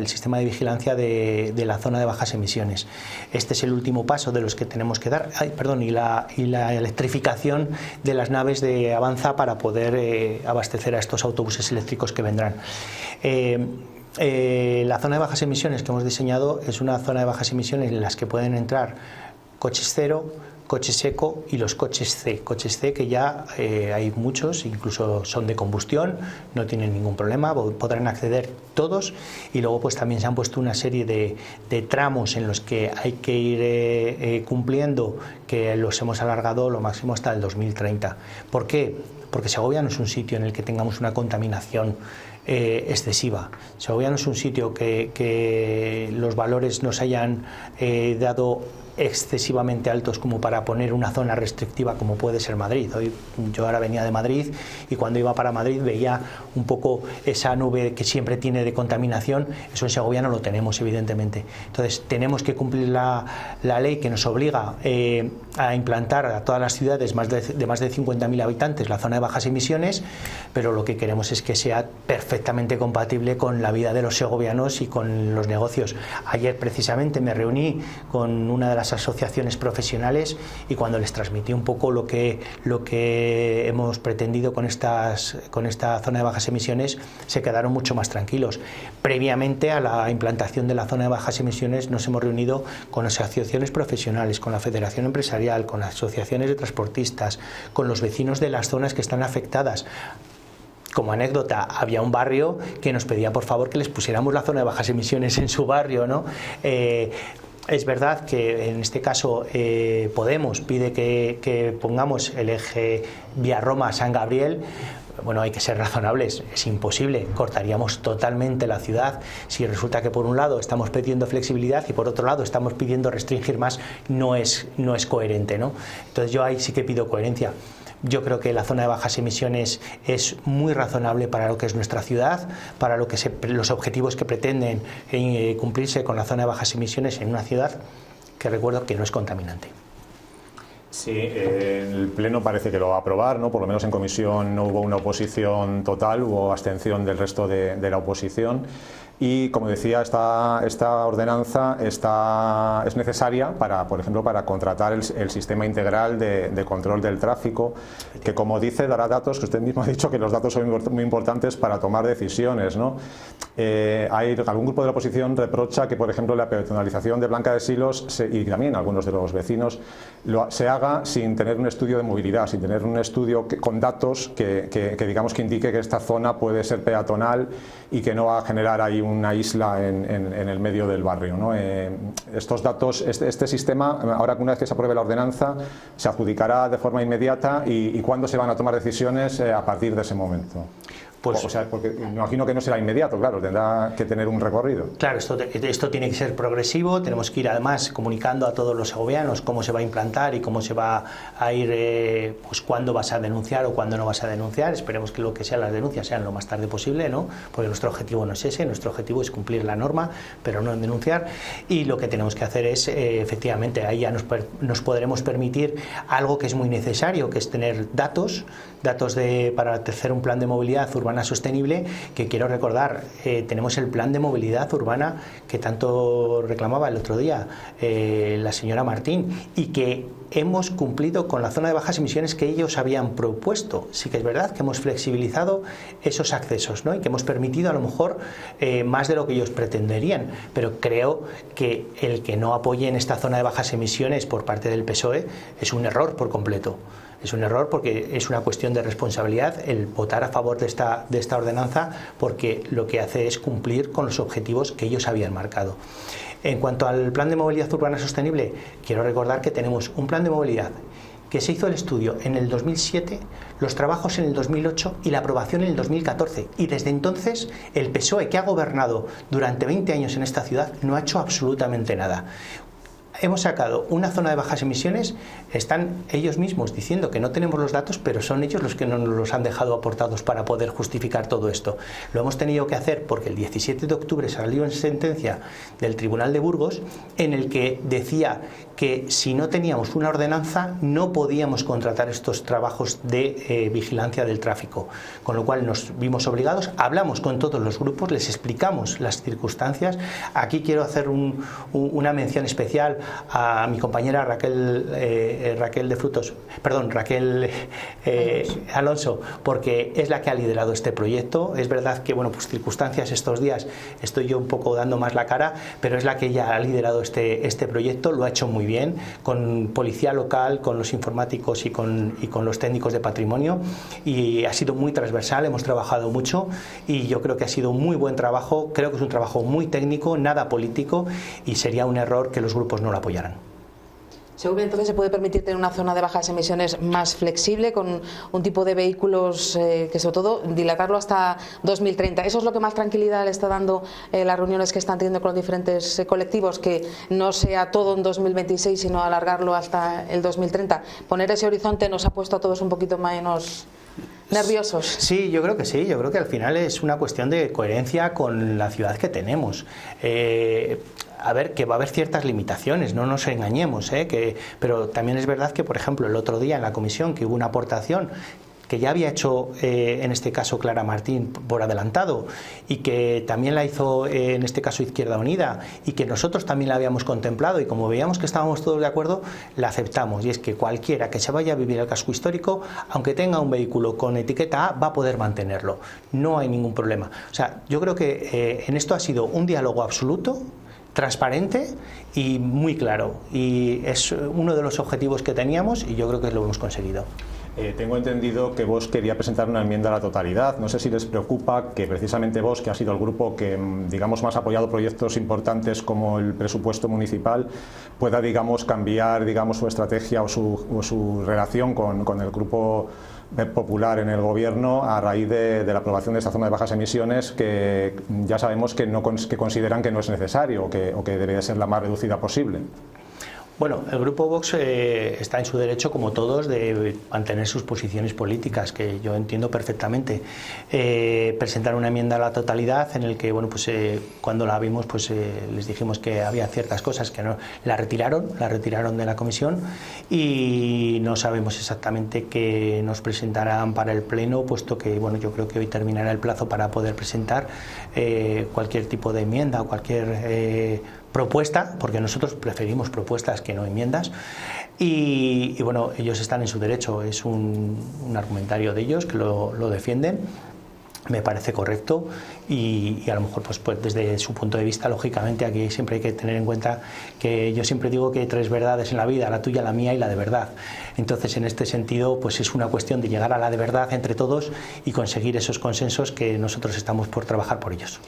S2: sistema de vigilancia de la zona de bajas emisiones. Este es el último paso de los que tenemos que dar. Y la electrificación de las naves de Avanza para poder abastecer a estos autobuses eléctricos que vendrán. La zona de bajas emisiones que hemos diseñado es una zona de bajas emisiones en las que pueden entrar coches cero, coches eco y los coches C. Coches C que ya hay muchos, incluso son de combustión, no tienen ningún problema, podrán acceder todos, y luego pues también se han puesto una serie de tramos en los que hay que ir cumpliendo, que los hemos alargado lo máximo hasta el 2030. ¿Por qué? Porque Segovia no es un sitio en el que tengamos una contaminación excesiva. Segovia no es un sitio que los valores nos hayan dado excesivamente altos como para poner una zona restrictiva como puede ser Madrid. Yo ahora venía de Madrid y cuando iba para Madrid veía un poco esa nube que siempre tiene de contaminación. Eso en Segovia no lo tenemos, evidentemente. Entonces tenemos que cumplir la ley que nos obliga a implantar a todas las ciudades de más de 50.000 habitantes la zona de bajas emisiones, pero lo que queremos es que sea perfectamente compatible con la vida de los segovianos y con los negocios. Ayer precisamente me reuní con una de las asociaciones profesionales y cuando les transmití un poco lo que hemos pretendido con esta zona de bajas emisiones, se quedaron mucho más tranquilos. Previamente a la implantación de la zona de bajas emisiones nos hemos reunido con asociaciones profesionales, con la Federación Empresarial, con las asociaciones de transportistas, con los vecinos de las zonas que están afectadas. Como anécdota, había un barrio que nos pedía por favor que les pusiéramos la zona de bajas emisiones en su barrio, ¿no? Es verdad que en este caso Podemos pide que pongamos el eje vía Roma-San Gabriel. Bueno, hay que ser razonables, es imposible, cortaríamos totalmente la ciudad. Si resulta que por un lado estamos pidiendo flexibilidad y por otro lado estamos pidiendo restringir más, no es coherente, ¿no? Entonces yo ahí sí que pido coherencia. Yo creo que la zona de bajas emisiones es muy razonable para lo que es nuestra ciudad, para lo que los objetivos que pretenden cumplirse con la zona de bajas emisiones en una ciudad que recuerdo que no es contaminante.
S9: Sí, el Pleno parece que lo va a aprobar, ¿no? Por lo menos en comisión no hubo una oposición total, hubo abstención del resto de la oposición. Y como decía, esta ordenanza es necesaria para, por ejemplo, para contratar el sistema integral de control del tráfico, que como dice dará datos, que usted mismo ha dicho que los datos son muy importantes para tomar decisiones, ¿no? Algún grupo de la oposición reprocha que, por ejemplo, la peatonalización de Blanca de Silos y también algunos de los vecinos se haga sin tener un estudio de movilidad, sin tener un estudio con datos que digamos que indique que esta zona puede ser peatonal y que no va a generar ahí una isla en el medio del barrio, ¿no? Estos datos, este sistema, ahora una vez que se apruebe la ordenanza, se adjudicará de forma inmediata y ¿cuándo se van a tomar decisiones a partir de ese momento? Pues, o sea, porque me imagino que no será inmediato, claro, tendrá que tener un recorrido.
S2: Claro, esto tiene que ser progresivo, tenemos que ir además comunicando a todos los segovianos cómo se va a implantar y cómo se va a ir, pues cuándo vas a denunciar o cuándo no vas a denunciar. Esperemos que lo que sean las denuncias sean lo más tarde posible, ¿no? Porque nuestro objetivo no es ese, nuestro objetivo es cumplir la norma, pero no en denunciar. Y lo que tenemos que hacer es, efectivamente, ahí ya nos podremos permitir algo que es muy necesario, que es tener datos para hacer un plan de movilidad urbana sostenible, que quiero recordar, tenemos el plan de movilidad urbana que tanto reclamaba el otro día la señora Martín, y que hemos cumplido con la zona de bajas emisiones que ellos habían propuesto. Sí que es verdad que hemos flexibilizado esos accesos, ¿no? Y que hemos permitido a lo mejor más de lo que ellos pretenderían, pero creo que el que no apoyen esta zona de bajas emisiones por parte del PSOE es un error por completo. Es un error porque es una cuestión de responsabilidad el votar a favor de esta ordenanza, porque lo que hace es cumplir con los objetivos que ellos habían marcado. En cuanto al plan de movilidad urbana sostenible, quiero recordar que tenemos un plan de movilidad que se hizo el estudio en el 2007, los trabajos en el 2008 y la aprobación en el 2014. Y desde entonces el PSOE, que ha gobernado durante 20 años en esta ciudad, no ha hecho absolutamente nada. Hemos sacado una zona de bajas emisiones, están ellos mismos diciendo que no tenemos los datos, pero son ellos los que no nos los han dejado aportados para poder justificar todo esto. Lo hemos tenido que hacer porque el 17 de octubre salió en sentencia del Tribunal de Burgos en el que decía que si no teníamos una ordenanza no podíamos contratar estos trabajos de vigilancia del tráfico, con lo cual nos vimos obligados, hablamos con todos los grupos, les explicamos las circunstancias. Aquí quiero hacer una mención especial a mi compañera Raquel Alonso, porque es la que ha liderado este proyecto. Es verdad que, bueno, pues circunstancias estos días estoy yo un poco dando más la cara, pero es la que ella ha liderado este proyecto, lo ha hecho muy bien, con policía local, con los informáticos y con los técnicos de patrimonio, y ha sido muy transversal, hemos trabajado mucho y yo creo que ha sido un muy buen trabajo, creo que es un trabajo muy técnico, nada político, y sería un error que los grupos no lo apoyaran.
S10: Según entonces se puede permitir tener una zona de bajas emisiones más flexible, con un tipo de vehículos que sobre todo dilatarlo hasta 2030. Eso es lo que más tranquilidad le está dando las reuniones que están teniendo con los diferentes colectivos, que no sea todo en 2026 sino alargarlo hasta el 2030. Poner ese horizonte nos ha puesto a todos un poquito menos nerviosos.
S2: Sí, yo creo que sí, yo creo que al final es una cuestión de coherencia con la ciudad que tenemos. A ver, que va a haber ciertas limitaciones, no nos engañemos, pero también es verdad que, por ejemplo, el otro día en la comisión que hubo una aportación que ya había hecho en este caso Clara Martín por adelantado, y que también la hizo en este caso Izquierda Unida, y que nosotros también la habíamos contemplado, y como veíamos que estábamos todos de acuerdo, la aceptamos, y es que cualquiera que se vaya a vivir al casco histórico, aunque tenga un vehículo con etiqueta A, va a poder mantenerlo, no hay ningún problema. O sea, yo creo que en esto ha sido un diálogo absoluto, transparente y muy claro, y es uno de los objetivos que teníamos y yo creo que lo hemos conseguido.
S9: Tengo entendido que Vox quería presentar una enmienda a la totalidad. No sé si les preocupa que precisamente Vox, que ha sido el grupo que, digamos, más ha apoyado proyectos importantes como el presupuesto municipal, pueda, digamos, cambiar, digamos, su estrategia o su relación con el grupo popular en el gobierno a raíz de la aprobación de esta zona de bajas emisiones, que ya sabemos que consideran que no es necesario o que debe ser la más reducida posible.
S2: Bueno, el grupo Vox está en su derecho, como todos, de mantener sus posiciones políticas, que yo entiendo perfectamente. Presentar una enmienda a la totalidad en el que, bueno, pues cuando la vimos, pues les dijimos que había ciertas cosas que no la retiraron de la comisión, y no sabemos exactamente qué nos presentarán para el pleno, puesto que, bueno, yo creo que hoy terminará el plazo para poder presentar cualquier tipo de enmienda o cualquier propuesta, porque nosotros preferimos propuestas que no enmiendas, y bueno, ellos están en su derecho, es un argumentario de ellos que lo defienden, me parece correcto, y a lo mejor pues desde su punto de vista, lógicamente aquí siempre hay que tener en cuenta que yo siempre digo que hay tres verdades en la vida, la tuya, la mía y la de verdad. Entonces, en este sentido, pues es una cuestión de llegar a la de verdad entre todos y conseguir esos consensos que nosotros estamos por trabajar por ellos.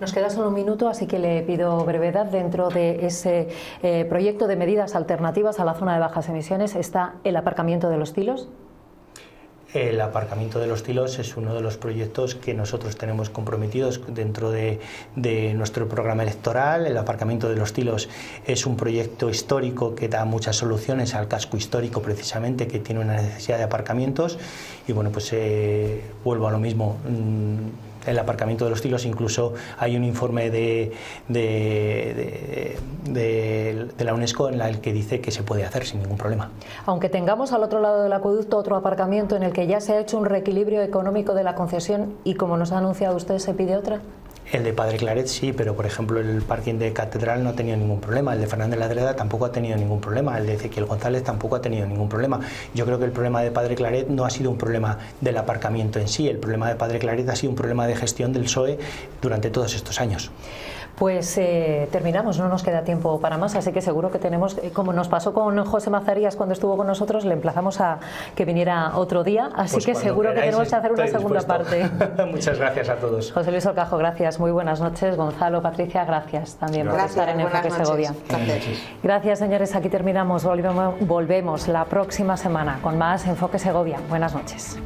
S1: Nos queda solo un minuto, así que le pido brevedad. Dentro de ese proyecto de medidas alternativas a la zona de bajas emisiones está el aparcamiento de los tilos.
S2: El aparcamiento de los tilos es uno de los proyectos que nosotros tenemos comprometidos dentro de nuestro programa electoral. El aparcamiento de los tilos es un proyecto histórico que da muchas soluciones al casco histórico, precisamente, que tiene una necesidad de aparcamientos. Y bueno, pues vuelvo a lo mismo. El aparcamiento de los tilos, incluso hay un informe de la UNESCO en el que dice que se puede hacer sin ningún problema.
S1: Aunque tengamos al otro lado del acueducto otro aparcamiento en el que ya se ha hecho un reequilibrio económico de la concesión y, como nos ha anunciado usted, se pide otra.
S2: El de Padre Claret sí, pero por ejemplo el parking de Catedral no ha tenido ningún problema, el de Fernández Ladreda tampoco ha tenido ningún problema, el de Ezequiel González tampoco ha tenido ningún problema. Yo creo que el problema de Padre Claret no ha sido un problema del aparcamiento en sí, el problema de Padre Claret ha sido un problema de gestión del PSOE durante todos estos años.
S1: Pues terminamos, no nos queda tiempo para más, así que seguro que tenemos, como nos pasó con José Mazarías cuando estuvo con nosotros, le emplazamos a que viniera otro día, así pues que seguro que tenemos que hacer una segunda parte.
S2: Muchas gracias a todos.
S1: José Luis Orcajo, gracias, muy buenas noches. Gonzalo, Patricia, gracias también por estar en Enfoque Segovia. Gracias, señores, aquí terminamos, volvemos la próxima semana con más Enfoque Segovia. Buenas noches.